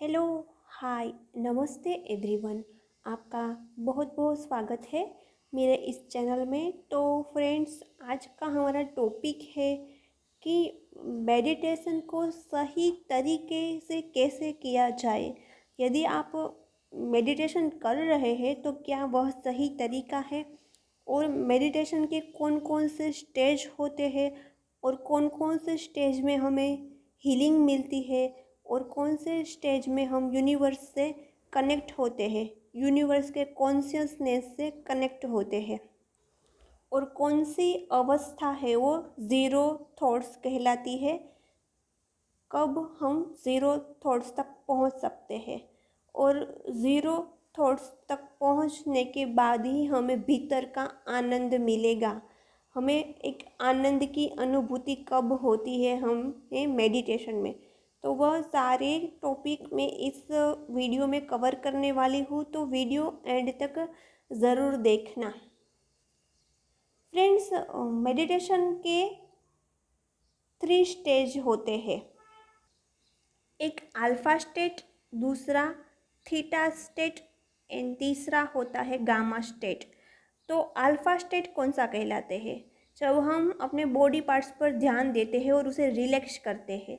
Hello, हाय, नमस्ते everyone. आपका बहुत बहुत स्वागत है मेरे इस चैनल में। तो फ्रेंड्स, आज का हमारा टॉपिक है कि मेडिटेशन को सही तरीके से कैसे किया जाए। यदि आप मेडिटेशन कर रहे हैं तो क्या वह सही तरीका है, और मेडिटेशन के कौन कौन से स्टेज होते हैं, और कौन कौन से स्टेज में हमें हीलिंग मिलती है, और कौन से स्टेज में हम यूनिवर्स से कनेक्ट होते हैं, यूनिवर्स के कॉन्शियसनेस से कनेक्ट होते हैं, और कौन सी अवस्था है वो ज़ीरो थॉट्स कहलाती है, कब हम ज़ीरो थॉट्स तक पहुंच सकते हैं, और ज़ीरो थॉट्स तक पहुंचने के बाद ही हमें भीतर का आनंद मिलेगा। हमें एक आनंद की अनुभूति कब होती है हमें मेडिटेशन में, तो वह सारे टॉपिक में इस वीडियो में कवर करने वाली हूँ, तो वीडियो एंड तक ज़रूर देखना। फ्रेंड्स, मेडिटेशन के 3 स्टेज होते हैं। एक अल्फा स्टेट, दूसरा थीटा स्टेट एंड तीसरा होता है गामा स्टेट। तो अल्फा स्टेट कौन सा कहलाते हैं? जब हम अपने बॉडी पार्ट्स पर ध्यान देते हैं और उसे रिलैक्स करते हैं।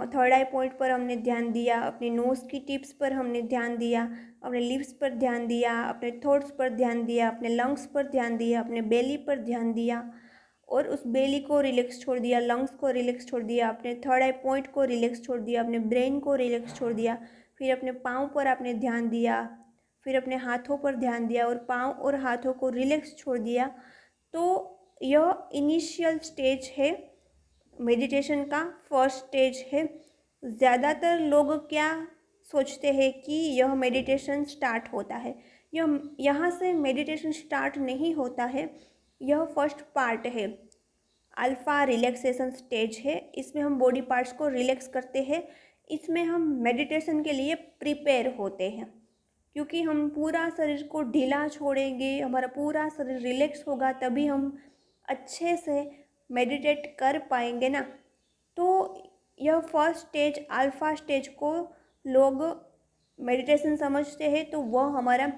थर्ड आई पॉइंट पर हमने ध्यान दिया, अपने नोज़ की टिप्स पर हमने ध्यान दिया, अपने लिप्स पर ध्यान दिया, अपने थॉट्स पर ध्यान दिया, अपने लंग्स पर ध्यान दिया, अपने बेली पर ध्यान दिया, और उस बेली को रिलैक्स छोड़ दिया, लंग्स को रिलैक्स छोड़ दिया, अपने थर्ड आई पॉइंट को रिलैक्स छोड़ दिया, अपने ब्रेन को रिलैक्स छोड़ दिया, फिर अपने पाँव पर आपने ध्यान दिया, फिर अपने हाथों पर ध्यान दिया और पाँव और हाथों को रिलैक्स छोड़ दिया। तो यह इनिशियल स्टेज है, मेडिटेशन का फर्स्ट स्टेज है। ज़्यादातर लोग क्या सोचते हैं कि यह मेडिटेशन स्टार्ट होता है, यह यहाँ से मेडिटेशन स्टार्ट नहीं होता है। यह फर्स्ट पार्ट है, अल्फ़ा रिलैक्सेशन स्टेज है। इसमें हम बॉडी पार्ट्स को रिलैक्स करते हैं, इसमें हम मेडिटेशन के लिए प्रिपेयर होते हैं, क्योंकि हम पूरा शरीर को ढीला छोड़ेंगे, हमारा पूरा शरीर रिलैक्स होगा, तभी हम अच्छे से मेडिटेट कर पाएंगे ना। तो यह फर्स्ट स्टेज अल्फ़ा स्टेज को लोग मेडिटेशन समझते हैं, तो वह हमारा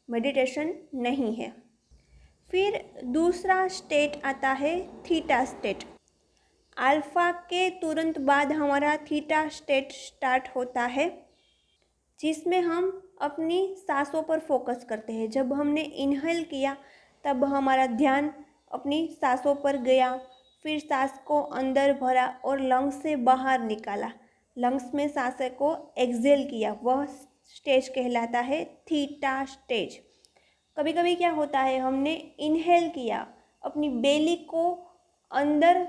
मेडिटेशन नहीं है। फिर दूसरा स्टेट आता है थीटा स्टेट। अल्फ़ा के तुरंत बाद हमारा थीटा स्टेट स्टार्ट होता है, जिसमें हम अपनी सांसों पर फोकस करते हैं। जब हमने इनहेल किया तब हमारा ध्यान अपनी सांसों पर गया, फिर सांस को अंदर भरा और लंग्स से बाहर निकाला, लंग्स में सांसें को एक्सहेल किया, वह स्टेज कहलाता है थीटा स्टेज। कभी कभी क्या होता है, हमने इनहेल किया, अपनी बेली को अंदर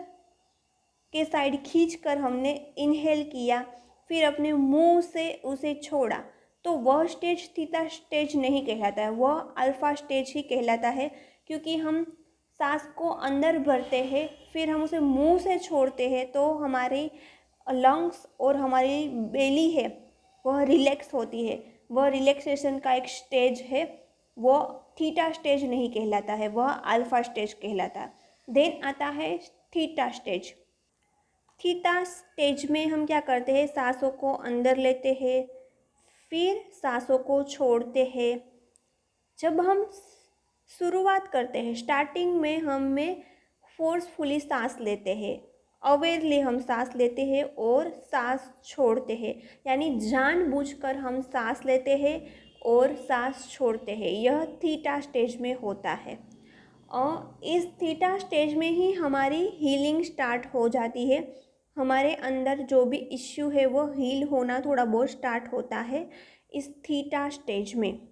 के साइड खींचकर हमने इनहेल किया, फिर अपने मुंह से उसे छोड़ा, तो वह स्टेज थीटा स्टेज नहीं कहलाता है, वह अल्फा स्टेज ही कहलाता है। क्योंकि हम सांस को अंदर भरते हैं, फिर हम उसे मुंह से छोड़ते हैं, तो हमारी लंग्स और हमारी बेली है वह रिलैक्स होती है, वह रिलैक्सेशन का एक स्टेज है, वह थीटा स्टेज नहीं कहलाता है, वह अल्फा स्टेज कहलाता है। देन आता है थीटा स्टेज। थीटा स्टेज में हम क्या करते हैं, सांसों को अंदर लेते हैं, फिर सांसों को छोड़ते हैं। जब हम शुरुआत करते हैं, स्टार्टिंग में हमें फोर्सफुली सांस लेते हैं, अवेयरली हम सांस लेते हैं और सांस छोड़ते हैं, यानी जानबूझकर हम सांस लेते हैं और सांस छोड़ते हैं। यह थीटा स्टेज में होता है, और इस थीटा स्टेज में ही हमारी हीलिंग स्टार्ट हो जाती है। हमारे अंदर जो भी इश्यू है वो हील होना थोड़ा बहुत स्टार्ट होता है इस थीटा स्टेज में।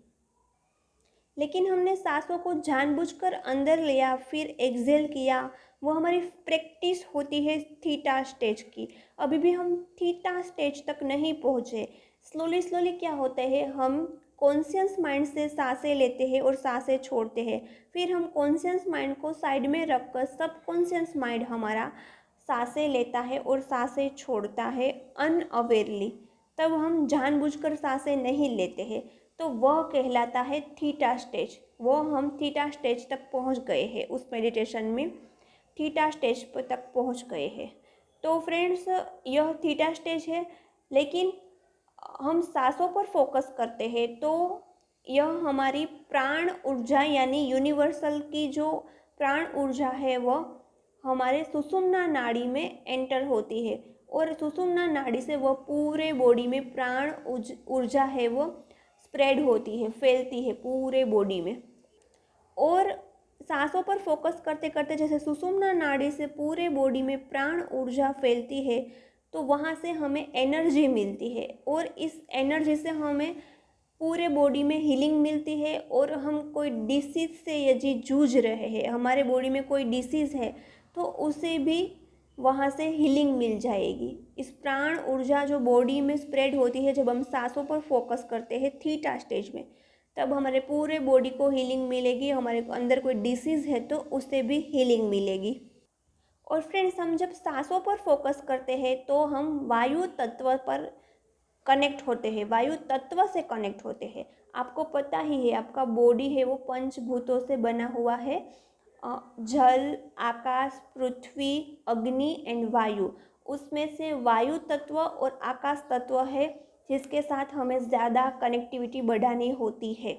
लेकिन हमने सांसों को जानबूझकर अंदर लिया, फिर एक्सहेल किया, वो हमारी प्रैक्टिस होती है थीटा स्टेज की। अभी भी हम थीटा स्टेज तक नहीं पहुँचे। स्लोली स्लोली क्या होता है, हम कॉन्शियस माइंड से सांसें लेते हैं और सांसें छोड़ते हैं, फिर हम कॉन्शियस माइंड को साइड में रखकर सब कॉन्शियस माइंड हमारा सांसें लेता है और सांसें छोड़ता है अनअवेयरली। तब हम जानबूझकर सांसें नहीं लेते हैं, तो वह कहलाता है थीटा स्टेज। वो हम थीटा स्टेज तक पहुंच गए हैं, उस मेडिटेशन में थीटा स्टेज पर तक पहुंच गए हैं। तो फ्रेंड्स, यह थीटा स्टेज है। लेकिन हम सांसों पर फोकस करते हैं तो यह हमारी प्राण ऊर्जा यानी यूनिवर्सल की जो प्राण ऊर्जा है वह हमारे सुषुम्ना नाड़ी में एंटर होती है और सुषुम्ना नाड़ी से वह पूरे बॉडी में प्राण ऊर्जा है वो स्प्रेड होती है, फैलती है पूरे बॉडी में। और सांसों पर फोकस करते करते जैसे सुषुम्ना नाड़ी से पूरे बॉडी में प्राण ऊर्जा फैलती है तो वहाँ से हमें एनर्जी मिलती है और इस एनर्जी से हमें पूरे बॉडी में हीलिंग मिलती है। और हम कोई डिसीज़ से यदि जूझ रहे हैं, हमारे बॉडी में कोई डिसीज़ है तो उसे भी वहाँ से हीलिंग मिल जाएगी। इस प्राण ऊर्जा जो बॉडी में स्प्रेड होती है जब हम सांसों पर फोकस करते हैं थीटा स्टेज में, तब हमारे पूरे बॉडी को हीलिंग मिलेगी। हमारे अंदर कोई डिसीज़ है तो उससे भी हीलिंग मिलेगी। और फ्रेंड्स, हम जब सांसों पर फोकस करते हैं तो हम वायु तत्व पर कनेक्ट होते हैं, वायु तत्व से कनेक्ट होते हैं। आपको पता ही है आपका बॉडी है वो पंचभूतों से बना हुआ है, जल, आकाश, पृथ्वी, अग्नि एंड वायु। उसमें से वायु तत्व और आकाश तत्व है जिसके साथ हमें ज़्यादा कनेक्टिविटी बढ़ानी होती है।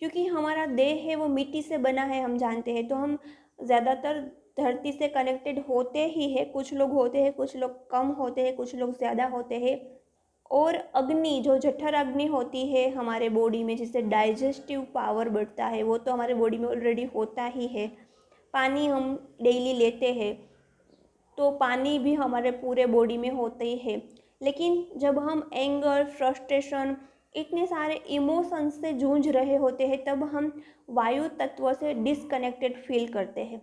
क्योंकि हमारा देह है वो मिट्टी से बना है, हम जानते हैं, तो हम ज़्यादातर धरती से कनेक्टेड होते ही है। कुछ लोग होते हैं, कुछ लोग कम होते हैं, कुछ लोग ज़्यादा होते हैं। और अग्नि, जो जठर अग्नि होती है हमारे बॉडी में, जिससे डाइजेस्टिव पावर बढ़ता है, वो तो हमारे बॉडी में ऑलरेडी होता ही है। पानी हम डेली लेते हैं तो पानी भी हमारे पूरे बॉडी में होते ही है। लेकिन जब हम एंगर, फ्रस्ट्रेशन, इतने सारे इमोशंस से जूझ रहे होते हैं तब हम वायु तत्व से डिसकनेक्टेड फील करते हैं।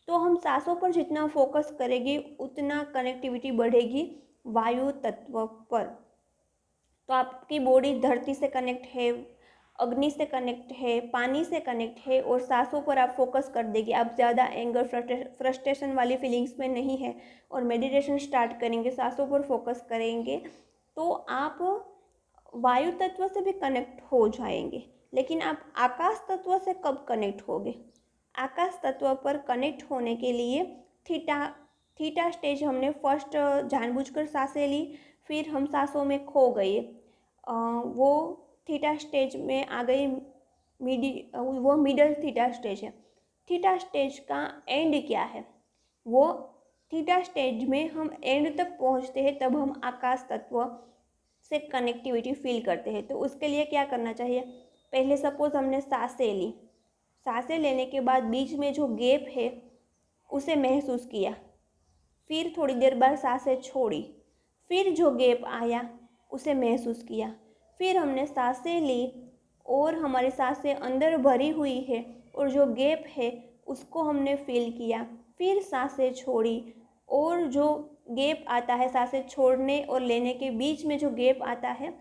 तो हम सांसों पर जितना फोकस करेंगे उतना कनेक्टिविटी बढ़ेगी वायु तत्व पर। तो आपकी बॉडी धरती से कनेक्ट है, अग्नि से कनेक्ट है, पानी से कनेक्ट है और सांसों पर आप फोकस कर देंगे। आप ज़्यादा एंगर, फ्रस्ट्रेशन वाली फीलिंग्स में नहीं है और मेडिटेशन स्टार्ट करेंगे, सांसों पर फोकस करेंगे तो आप वायु तत्व से भी कनेक्ट हो जाएंगे। लेकिन आप आकाश तत्व से कब कनेक्ट होगे? आकाश तत्व पर कनेक्ट होने के लिए थीटा थीटा स्टेज हमने फर्स्ट जानबूझकर सांसें ली, फिर हम सांसों में खो गए, वो थीटा स्टेज में आ गई। वो मिडल थीटा स्टेज है। थीटा स्टेज का एंड क्या है? वो थीटा स्टेज में हम एंड तक पहुंचते हैं तब हम आकाश तत्व से कनेक्टिविटी फील करते हैं। तो उसके लिए क्या करना चाहिए? पहले सपोज हमने सांसें ली, सांसें लेने के बाद बीच में जो गैप है उसे महसूस किया, फिर थोड़ी देर बाद सांसें छोड़ी, फिर जो गैप आया उसे महसूस किया, फिर हमने सांसें ली और हमारी सांसें अंदर भरी हुई है और जो गैप है उसको हमने फील किया, फिर सांसें छोड़ी और जो गैप आता है सांसें छोड़ने और लेने के बीच में जो गैप आता है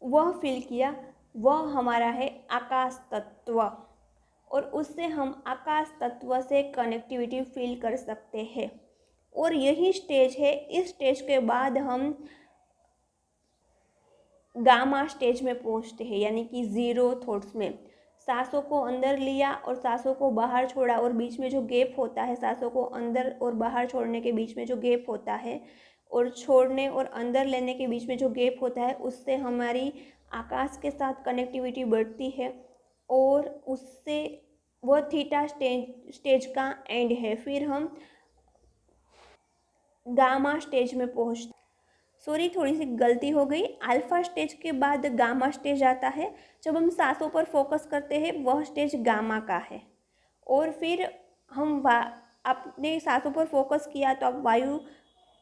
वह फील किया, वह हमारा है आकाश तत्व। और उससे हम आकाश तत्व से कनेक्टिविटी फील कर सकते हैं। और यही स्टेज है। इस स्टेज के बाद हम गामा स्टेज में पहुंचते हैं, यानी कि ज़ीरो थॉट्स में। सांसों को अंदर लिया और सांसों को बाहर छोड़ा और बीच में जो गैप होता है, सांसों को अंदर और बाहर छोड़ने के बीच में जो गैप होता है और छोड़ने और अंदर लेने के बीच में जो गैप होता है, उससे हमारी आकाश के साथ कनेक्टिविटी बढ़ती है और उससे वह थीटा स्टेज का एंड है। फिर हम गामा स्टेज में पहुँचते। सॉरी, थोड़ी सी गलती हो गई। अल्फ़ा स्टेज के बाद गामा स्टेज आता है। जब हम सांसों पर फोकस करते हैं वह स्टेज गामा का है। और फिर हम अपने सांसों पर फोकस किया तो आप वायु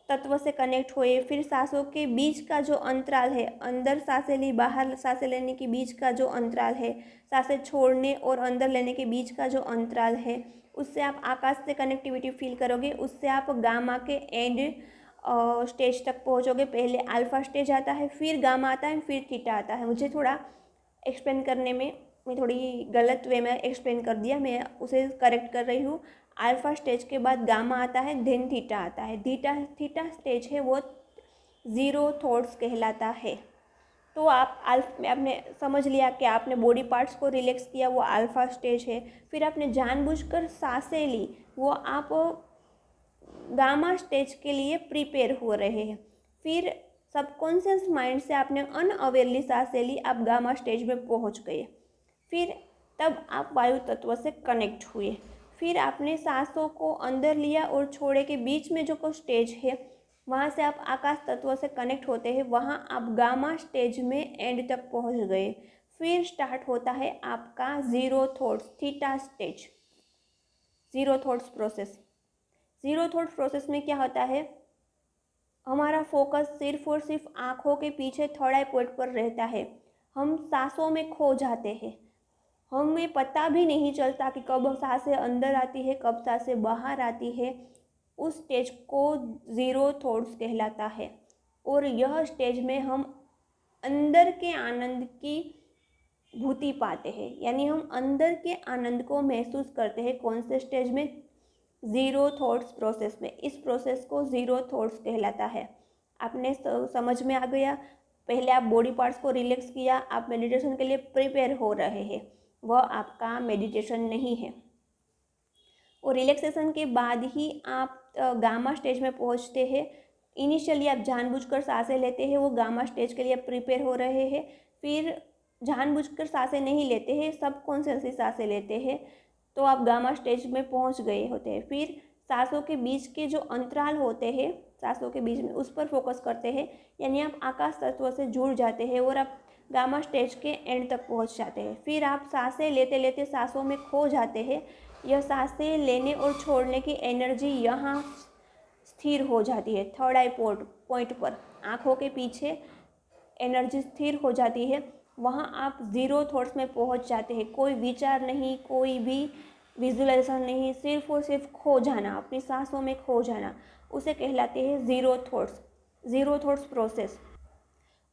तत्व से कनेक्ट हुए। फिर सांसों के बीच का जो अंतराल है, अंदर सांसें ली, बाहर सांसें लेने के बीच का जो अंतराल है, सांसें छोड़ने और अंदर लेने के बीच का जो अंतराल है, उससे आप आकाश से कनेक्टिविटी फील करोगे। उससे आप गामा के एंड स्टेज तक पहुंचोगे। पहले अल्फ़ा स्टेज आता है, फिर गामा आता है, फिर थीटा आता है। मुझे थोड़ा एक्सप्लेन करने में मैं थोड़ी गलत वे में एक्सप्लेन कर दिया, मैं उसे करेक्ट कर रही हूँ। अल्फ़ा स्टेज के बाद गामा आता है, देन थीटा आता है। थीटा स्टेज है वो ज़ीरो थॉट्स कहलाता है। तो आप आपने समझ लिया कि आपने बॉडी पार्ट्स को रिलैक्स किया, वो अल्फ़ा स्टेज है। फिर आपने जानबूझकर सांसें ली, वो आप गामा स्टेज के लिए प्रिपेयर हो रहे हैं। फिर सबकॉन्शियस माइंड से आपने अनअवेयरली सांस ले ली, आप गामा स्टेज में पहुंच गए। फिर तब आप वायु तत्व से कनेक्ट हुए। फिर आपने सांसों को अंदर लिया और छोड़े के बीच में जो को स्टेज है वहाँ से आप आकाश तत्व से कनेक्ट होते हैं, वहाँ आप गामा स्टेज में एंड तक पहुँच गए। फिर स्टार्ट होता है आपका zero thoughts theta stage, zero thoughts process. Zero thoughts process में क्या होता है, हमारा फोकस सिर्फ और सिर्फ आँखों के पीछे थर्ड आई पॉइंट पर रहता है। हम सांसों में खो जाते हैं, हमें पता भी नहीं चलता कि कब सांसें अंदर आती है कब सांसें बाहर आती है। उस स्टेज को ज़ीरो थॉट्स कहलाता है। और यह स्टेज में हम अंदर के आनंद की भूति पाते हैं, यानी हम अंदर के आनंद को महसूस करते हैं। कौन से स्टेज में? ज़ीरो थॉट्स प्रोसेस में। इस प्रोसेस को ज़ीरो थॉट्स कहलाता है। आपने समझ में आ गया। पहले आप बॉडी पार्ट्स को रिलैक्स किया, आप मेडिटेशन के लिए प्रिपेयर हो रहे हैं, वह आपका मेडिटेशन नहीं है। और रिलैक्सेशन के बाद ही आप गामा स्टेज में पहुंचते हैं। इनिशियली आप जानबूझकर सांसें लेते हैं, वो गामा स्टेज के लिए प्रिपेयर हो रहे हैं। फिर जानबूझकर सांसें नहीं लेते हैं, सबकॉन्शियसली सांसें लेते हैं, तो आप गामा स्टेज में पहुंच गए होते हैं। फिर सांसों के बीच के जो अंतराल होते हैं, सांसों के बीच में उस पर फोकस करते हैं, यानी आप आकाश तत्व से जुड़ जाते हैं और आप गामा स्टेज के एंड तक पहुंच जाते हैं। फिर आप सांसें लेते लेते सांसों में खो जाते हैं। यह सांसें लेने और छोड़ने की एनर्जी यहाँ स्थिर हो जाती है, थर्ड आई पॉइंट पर आँखों के पीछे एनर्जी स्थिर हो जाती है। वहाँ आप ज़ीरो थॉट्स में पहुँच जाते हैं। कोई विचार नहीं, कोई भी विजुअलाइजेशन नहीं, सिर्फ और सिर्फ खो जाना, अपनी सांसों में खो जाना, उसे कहलाते हैं zero thoughts, zero thoughts process.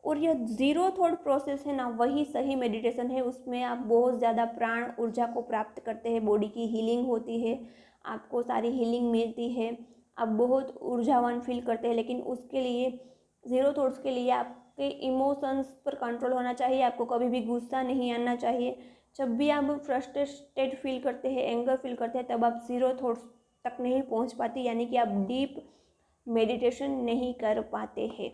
और यह ज़ीरो थॉट प्रोसेस है ना, वही सही मेडिटेशन है। उसमें आप बहुत ज़्यादा प्राण ऊर्जा को प्राप्त करते हैं, बॉडी की हीलिंग होती है, आपको सारी हीलिंग मिलती है, आप बहुत ऊर्जावान फील करते हैं। लेकिन उसके लिए, ज़ीरो थॉट्स के लिए आपके इमोशंस पर कंट्रोल होना चाहिए। आपको कभी भी गुस्सा नहीं आना चाहिए। जब भी आप फ्रस्ट्रेटेड फील करते हैं, एंगर फील करते हैं, तब आप ज़ीरो थॉट्स तक नहीं पहुंच पाते, यानी कि आप डीप मेडिटेशन नहीं कर पाते हैं।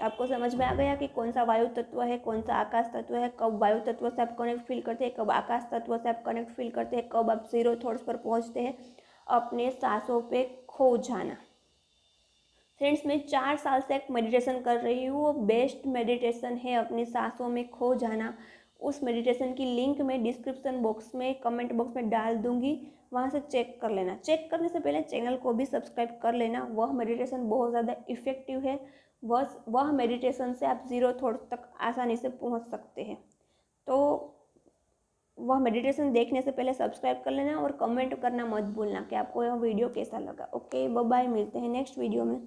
आपको समझ में आ गया कि कौन सा वायु तत्व है, कौन सा आकाश तत्व है, कब वायु तत्व से आप कनेक्ट फील करते हैं, कब आकाश तत्व से आप कनेक्ट फील करते हैं, कब आप ज़ीरो थॉट्स पर पहुंचते हैं, अपने सांसों पे खो जाना। फ्रेंड्स, मैं 4 साल से एक मेडिटेशन कर रही हूँ, वो बेस्ट मेडिटेशन है अपनी सांसों में खो जाना। उस मेडिटेशन की लिंक मैं डिस्क्रिप्शन बॉक्स में, कमेंट बॉक्स में डाल दूँगी, वहाँ से चेक कर लेना। चेक करने से पहले चैनल को भी सब्सक्राइब कर लेना। वह मेडिटेशन बहुत ज़्यादा इफ़ेक्टिव है। वह मेडिटेशन से आप ज़ीरो थॉट्स तक आसानी से पहुँच सकते हैं। तो वह मेडिटेशन देखने से पहले सब्सक्राइब कर लेना और कमेंट करना मत भूलना कि आपको यह वीडियो कैसा लगा। ओके, बाय बाय, मिलते हैं नेक्स्ट वीडियो में।